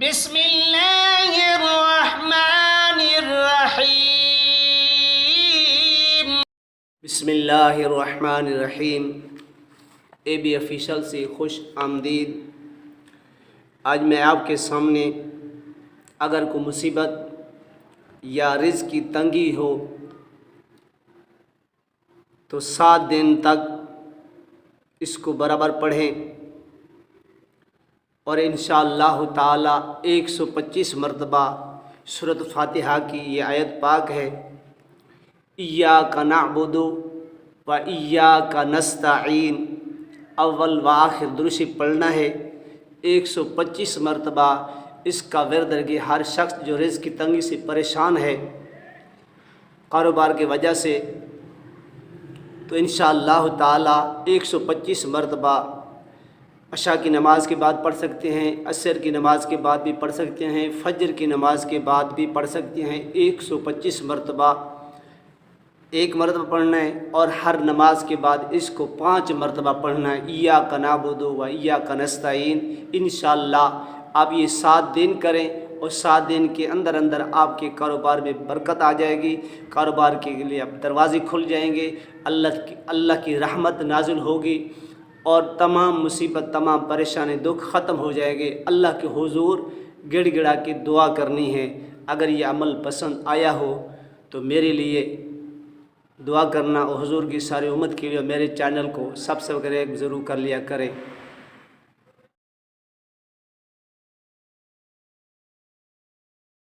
بسم اللہ الرحمن الرحیم۔ بسم اللہ الرحمن الرحیم۔ اے بی آفیشل سے خوش آمدید۔ آج میں آپ کے سامنے اگر کوئی مصیبت یا رزق کی تنگی ہو تو 7 دن تک اس کو برابر پڑھیں اور انشاءاللہ تعالی 125 مرتبہ سورۃ فاتحہ کی یہ آیت پاک ہے، ایاک نعبد و ایاک نستعین، اول و آخر درشی پڑھنا ہے 125 مرتبہ۔ اس کا ورد رکھے ہر شخص جو رزق کی تنگی سے پریشان ہے کاروبار کی وجہ سے، تو انشاءاللہ تعالی 125 مرتبہ عشاء کی نماز کے بعد پڑھ سکتے ہیں، عصر کی نماز کے بعد بھی پڑھ سکتے ہیں، فجر کی نماز کے بعد بھی پڑھ سکتے ہیں۔ 125 مرتبہ ایک مرتبہ پڑھنا ہے اور ہر نماز کے بعد اس کو 5 مرتبہ پڑھنا ہے، ایاک نعبد و ایاک نستعین۔ انشاءاللہ آپ یہ 7 دن کریں اور 7 دن کے اندر اندر آپ کے کاروبار میں برکت آ جائے گی، کاروبار کے لیے اب دروازے کھل جائیں گے، اللہ کی رحمت نازل ہوگی اور تمام مصیبت، تمام پریشانی، دکھ ختم ہو جائے گے۔ اللہ کے حضور گڑ گڑا کے دعا کرنی ہے۔ اگر یہ عمل پسند آیا ہو تو میرے لیے دعا کرنا اور حضور کی ساری امت کے لیے میرے چینل کو سبسکرائب ضرور کر لیا کریں۔